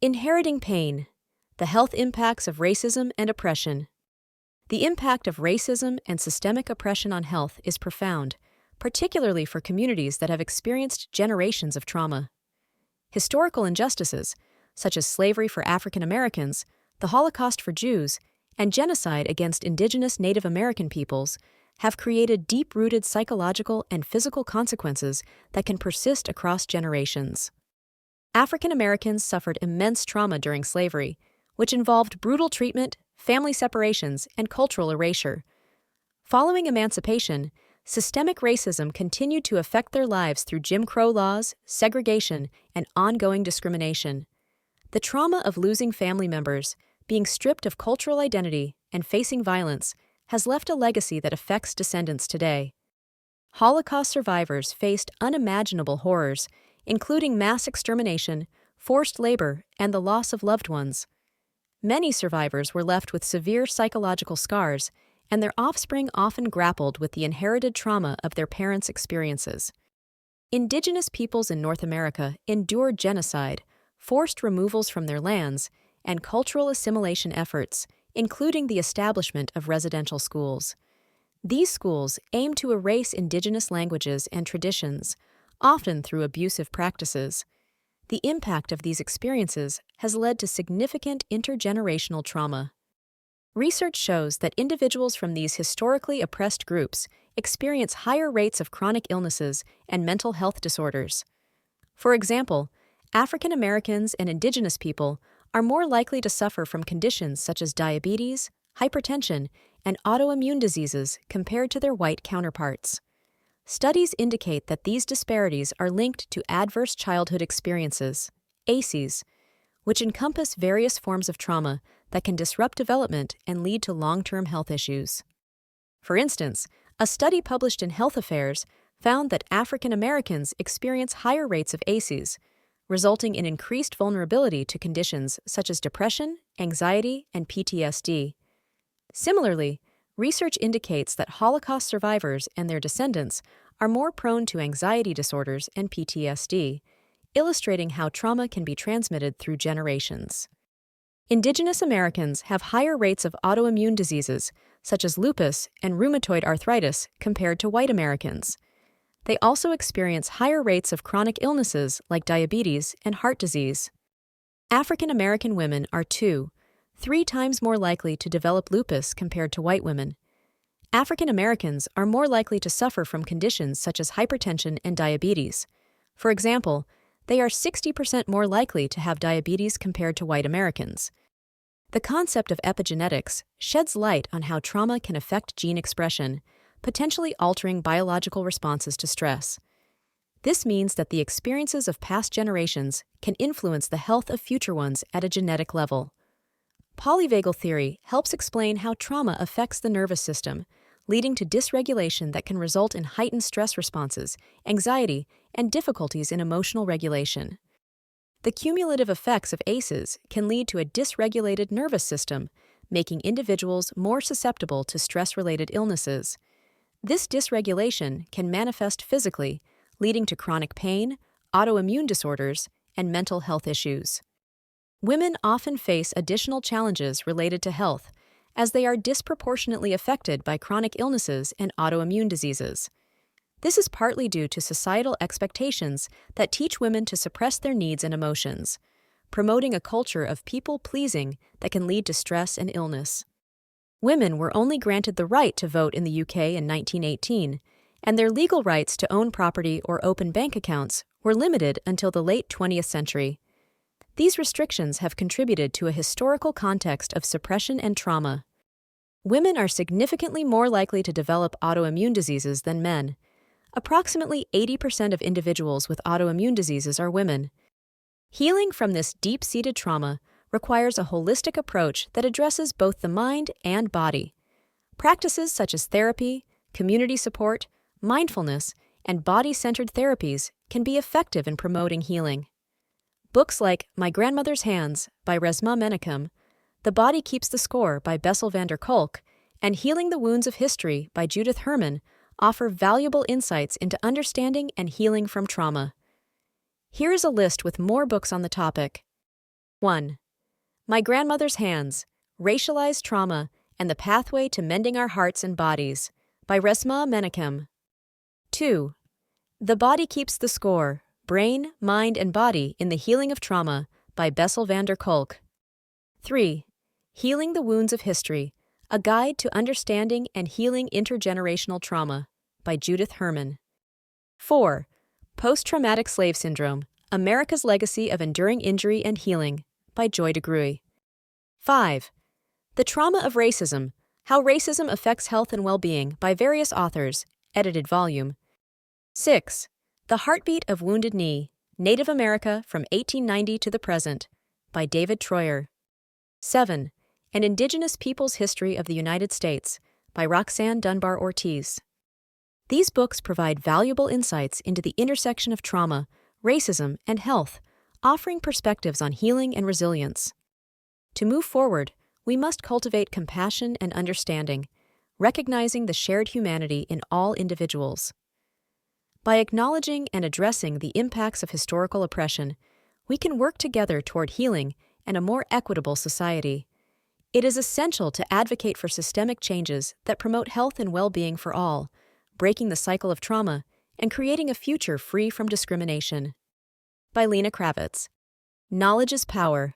Inheriting pain, the health impacts of racism and oppression. The impact of racism and systemic oppression on health is profound, particularly for communities that have experienced generations of trauma. Historical injustices, such as slavery for African Americans, the Holocaust for Jews, and genocide against indigenous Native American peoples, have created deep-rooted psychological and physical consequences that can persist across generations. African Americans suffered immense trauma during slavery, which involved brutal treatment, family separations, and cultural erasure. Following emancipation, systemic racism continued to affect their lives through Jim Crow laws, segregation, and ongoing discrimination. The trauma of losing family members, being stripped of cultural identity, and facing violence has left a legacy that affects descendants today. Holocaust survivors faced unimaginable horrors, including mass extermination, forced labor, and the loss of loved ones. Many survivors were left with severe psychological scars, and their offspring often grappled with the inherited trauma of their parents' experiences. Indigenous peoples in North America endured genocide, forced removals from their lands, and cultural assimilation efforts, including the establishment of residential schools. These schools aim to erase indigenous languages and traditions, often through abusive practices. The impact of these experiences has led to significant intergenerational trauma. Research shows that individuals from these historically oppressed groups experience higher rates of chronic illnesses and mental health disorders. For example, African Americans and indigenous people are more likely to suffer from conditions such as diabetes, hypertension, and autoimmune diseases compared to their white counterparts. Studies indicate that these disparities are linked to adverse childhood experiences, ACEs, which encompass various forms of trauma that can disrupt development and lead to long-term health issues. For instance, a study published in Health Affairs found that African Americans experience higher rates of ACEs, resulting in increased vulnerability to conditions such as depression, anxiety, and PTSD. Similarly, research indicates that Holocaust survivors and their descendants are more prone to anxiety disorders and PTSD, illustrating how trauma can be transmitted through generations. Indigenous Americans have higher rates of autoimmune diseases, such as lupus and rheumatoid arthritis, compared to white Americans. They also experience higher rates of chronic illnesses like diabetes and heart disease. African American women are 2-3 times more likely to develop lupus compared to white women. African Americans are more likely to suffer from conditions such as hypertension and diabetes. For example, they are 60% more likely to have diabetes compared to white Americans. The concept of epigenetics sheds light on how trauma can affect gene expression, potentially altering biological responses to stress. This means that the experiences of past generations can influence the health of future ones at a genetic level. Polyvagal theory helps explain how trauma affects the nervous system, leading to dysregulation that can result in heightened stress responses, anxiety, and difficulties in emotional regulation. The cumulative effects of ACEs can lead to a dysregulated nervous system, making individuals more susceptible to stress-related illnesses. This dysregulation can manifest physically, leading to chronic pain, autoimmune disorders, and mental health issues. Women often face additional challenges related to health, as they are disproportionately affected by chronic illnesses and autoimmune diseases. This is partly due to societal expectations that teach women to suppress their needs and emotions, promoting a culture of people-pleasing that can lead to stress and illness. Women were only granted the right to vote in the UK in 1918, and their legal rights to own property or open bank accounts were limited until the late 20th century. These restrictions have contributed to a historical context of suppression and trauma. Women are significantly more likely to develop autoimmune diseases than men. Approximately 80% of individuals with autoimmune diseases are women. Healing from this deep-seated trauma requires a holistic approach that addresses both the mind and body. Practices such as therapy, community support, mindfulness, and body-centered therapies can be effective in promoting healing. Books like My Grandmother's Hands by 𝗓𝗵𝗵𝗶𝗵, The Body Keeps the Score by 𝗂𝗂𝗓, and Healing the Wounds of History by Judith Herman offer valuable insights into understanding and healing from trauma. Here is a list with more books on the topic. 1. My Grandmother's Hands, Racialized Trauma and the Pathway to Mending Our Hearts and Bodies by 𝗓𝗵𝗵𝗂𝗵. 2. The Body Keeps the Score, Brain, Mind, and Body in the Healing of Trauma by 𝗓𝗵𝗵𝗂𝗵. 3. Healing the Wounds of History, A Guide to Understanding and Healing Intergenerational Trauma by Judith Herman. 4. Post-Traumatic Slave Syndrome, America's Legacy of Enduring Injury and Healing by Joy DeGruy. 5. The Trauma of Racism, How Racism Affects Health and Well-Being by various authors, edited volume. 6. The Heartbeat of Wounded Knee, Native America from 1890 to the Present by David Treuer. 7. An Indigenous Peoples' History of the United States by Roxanne Dunbar Ortiz. These books provide valuable insights into the intersection of trauma, racism, and health, offering perspectives on healing and resilience. To move forward, we must cultivate compassion and understanding, recognizing the shared humanity in all individuals. By acknowledging and addressing the impacts of historical oppression, we can work together toward healing and a more equitable society. It is essential to advocate for systemic changes that promote health and well-being for all, breaking the cycle of trauma and creating a future free from discrimination. By Lena Kravitz. Knowledge is Power,